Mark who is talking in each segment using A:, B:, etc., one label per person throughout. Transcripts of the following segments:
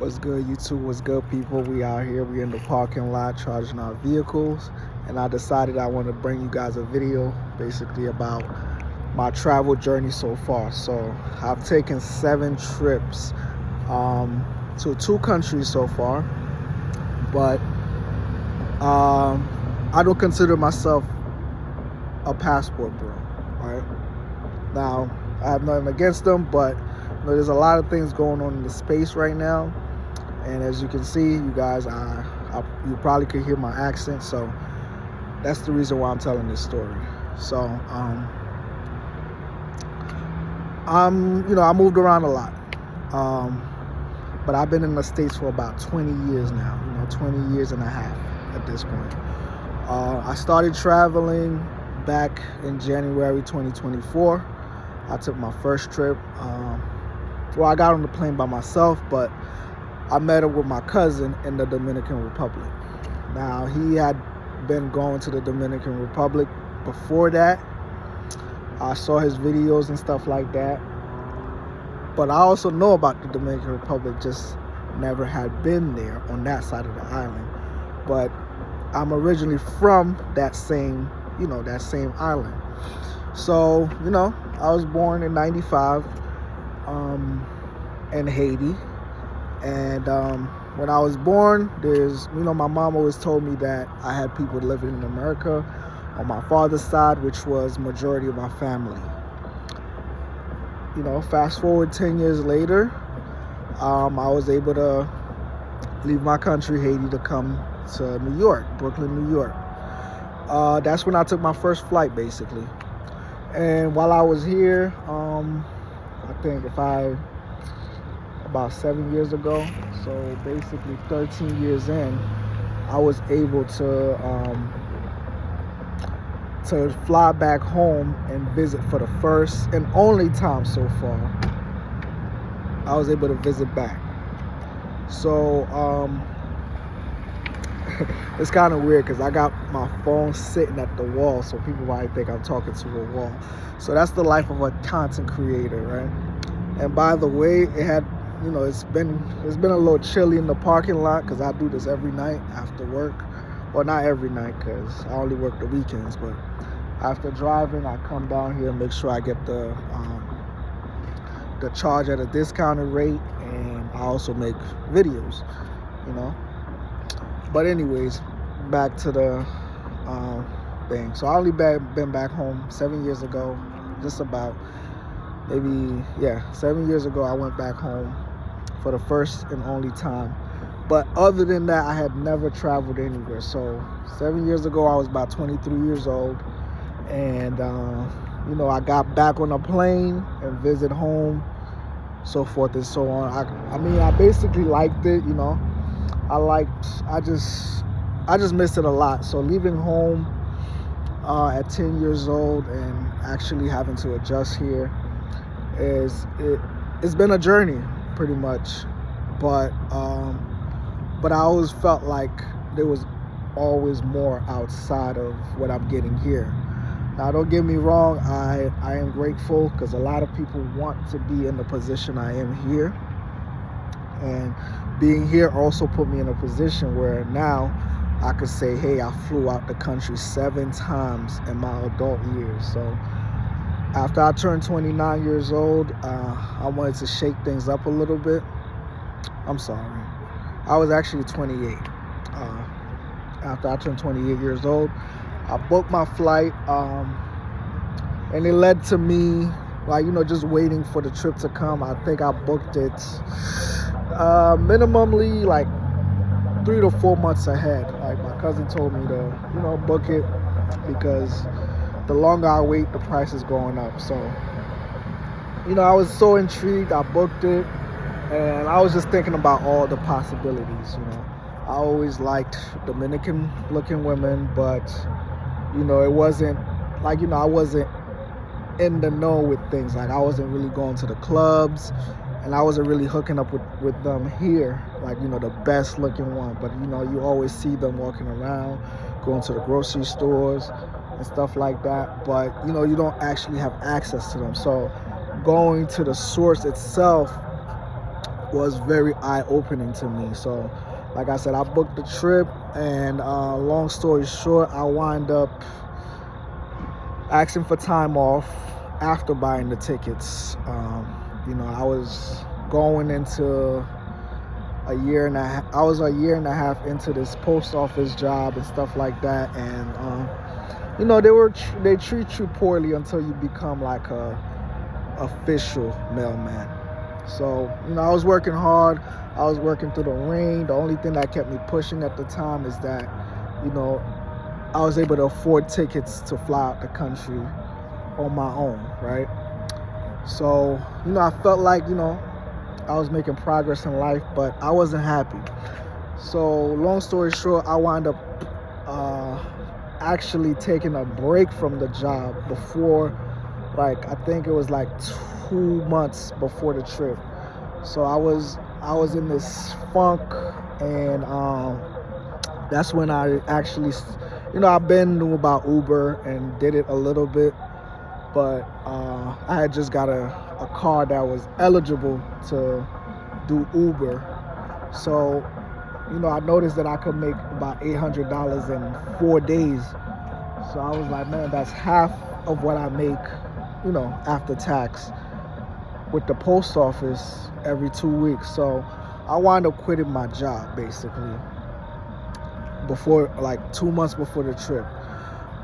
A: What's good, YouTube? What's good, people? We out here. We in the parking lot charging our vehicles, and I decided I want to bring you guys a video basically about my travel journey so far. So I've taken 7 trips to 2 countries so far, but I don't consider myself a passport bro. Right now, I have nothing against them, but there's a lot of things going on in the space right now. And as you can see, you guys, you probably could hear my accent, so that's the reason why I'm telling this story. So, I moved around a lot, but I've been in the States for about 20 years now. 20 years and a half at this point. I started traveling back in January 2024. I took my first trip. I got on the plane by myself, but I met up with my cousin in the Dominican Republic. Now, he had been going to the Dominican Republic before that. I saw his videos and stuff like that. But I also know about the Dominican Republic, just never had been there on that side of the island. But I'm originally from that same island. So, I was born in 95 in Haiti. And when I was born, my mom always told me that I had people living in America on my father's side, which was majority of my family. Fast forward 10 years later, I was able to leave my country, Haiti, to come to New York, Brooklyn, New York. That's when I took my first flight, basically. And while I was here, I think about 7 years ago, so basically 13 years in, I was able to fly back home and visit for the first and only time so far. I was able to visit back. So it's kind of weird because I got my phone sitting at the wall, so people might think I'm talking to a wall. So that's the life of a content creator, right? And by the way, it's been a little chilly in the parking lot because I do this every night after work. Well, not every night because I only work the weekends, but after driving, I come down here and make sure I get the charge at a discounted rate, and I also make videos, But anyways, back to the thing. So I only been back home 7 years ago, just about 7 years ago I went back home for the first and only time. But other than that, I had never traveled anywhere. So 7 years ago, I was about 23 years old. And, I got back on a plane and visit home, so forth and so on. I basically liked it, I just missed it a lot. So leaving home at 10 years old and actually having to adjust here, it's been a journey, pretty much. But I always felt like there was always more outside of what I'm getting here. Now, don't get me wrong, I am grateful because a lot of people want to be in the position I am here. And being here also put me in a position where now I could say, hey, I flew out the country 7 times in my adult years. So after I turned 29 years old, I wanted to shake things up a little bit. I'm sorry. I was actually 28. After I turned 28 years old, I booked my flight, and it led to me, just waiting for the trip to come. I think I booked it minimally 3 to 4 months ahead. Like my cousin told me to, book it because the longer I wait, the price is going up. So, I was so intrigued. I booked it, and I was just thinking about all the possibilities. I always liked Dominican-looking women, but it wasn't I wasn't in the know with things. I wasn't really going to the clubs, and I wasn't really hooking up with them here, the best looking one. But you always see them walking around, going to the grocery stores and stuff like that, but you don't actually have access to them. So going to the source itself was very eye-opening to me. So, like I said, I booked the trip, and long story short, I wind up asking for time off after buying the tickets. I was going into a year and a half. I was a year and a half into this post office job and stuff like that, and they treat you poorly until you become like a official mailman. So I was working hard. I was working through the rain. The only thing that kept me pushing at the time is that I was able to afford tickets to fly out the country on my own, right? So I felt like I was making progress in life, but I wasn't happy. So long story short, I wound up actually taking a break from the job before, like, I think it was like 2 months before the trip. So I was in this funk, and that's when I actually, I've been knew about Uber and did it a little bit, but I had just got a car that was eligible to do Uber. So I noticed that I could make about $800 in 4 days. So I was like, man, that's half of what I make, after tax with the post office every 2 weeks. So I wound up quitting my job basically before, like 2 months before the trip.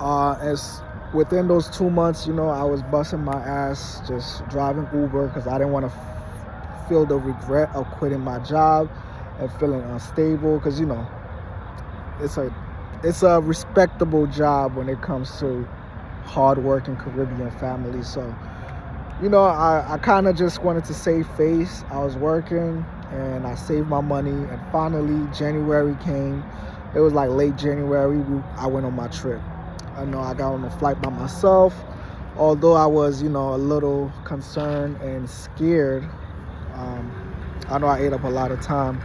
A: As within those 2 months, I was busting my ass just driving Uber because I didn't want to feel the regret of quitting my job and feeling unstable, because it's a respectable job when it comes to hardworking Caribbean families. So I kind of just wanted to save face. I was working and I saved my money, and finally January came. It was like late January. I went on my trip. I got on a flight by myself, although I was a little concerned and scared. I know I ate up a lot of time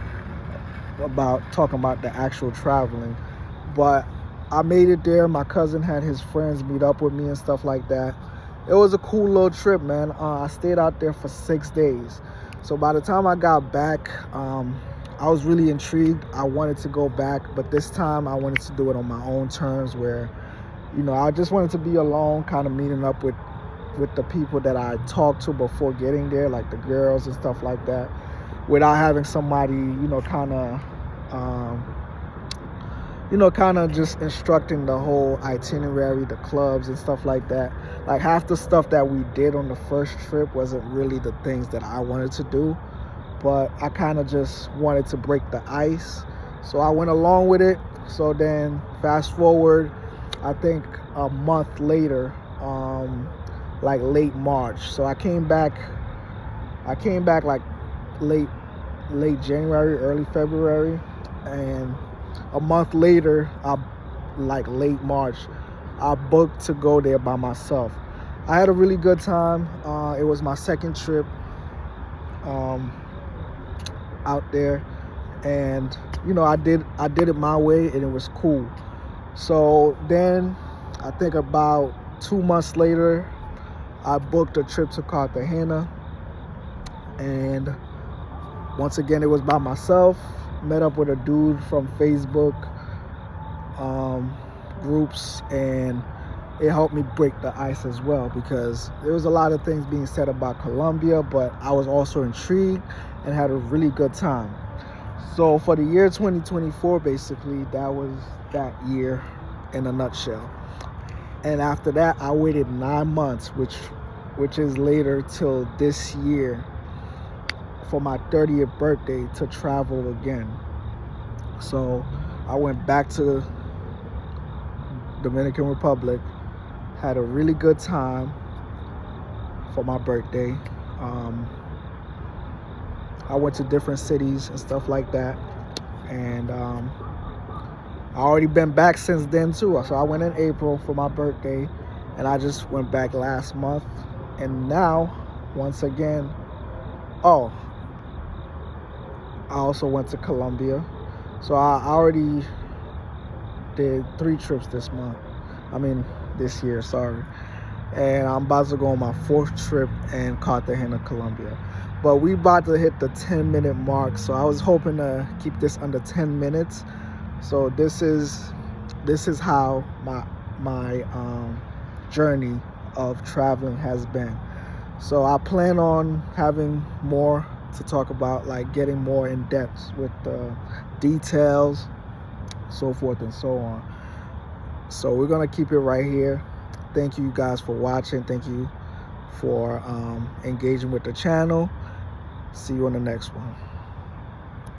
A: about talking about the actual traveling, but I made it there. My cousin had his friends meet up with me and stuff like that. It was a cool little trip, man. I stayed out there for 6 days. So by the time I got back, I was really intrigued. I wanted to go back, but this time I wanted to do it on my own terms, where I just wanted to be alone, kind of meeting up with the people that I talked to before getting there, like the girls and stuff like that, without having somebody, kind of just instructing the whole itinerary, the clubs and stuff like that. Like, half the stuff that we did on the first trip wasn't really the things that I wanted to do, but I kind of just wanted to break the ice. So I went along with it. So then fast forward, I think a month later, like late March. So I came back like late January, early February, and a month later, like late March, I booked to go there by myself. I had a really good time. It was my second trip out there, and I did it my way, and it was cool. So then I think about 2 months later, I booked a trip to Cartagena, and once again it was by myself. Met up with a dude from Facebook groups, and it helped me break the ice as well, because there was a lot of things being said about Colombia, but I was also intrigued and had a really good time. So for the year 2024, basically, that was that year in a nutshell. And after that, I waited 9 months, which is later, till this year, for my 30th birthday, to travel again. So I went back to Dominican Republic, had a really good time for my birthday. I went to different cities and stuff like that, and I already been back since then too. So I went in April for my birthday, and I just went back last month. And now, once again, I also went to Colombia. So I already did 3 trips this year, sorry. And I'm about to go on my 4th trip in Cartagena, Colombia. But we about to hit the 10-minute mark, so I was hoping to keep this under 10 minutes. So this is how my journey of traveling has been. So I plan on having more to talk about, like getting more in depth with the details, so forth and so on. So we're gonna keep it right here. Thank you guys for watching. Thank you for engaging with the channel. See you on the next one.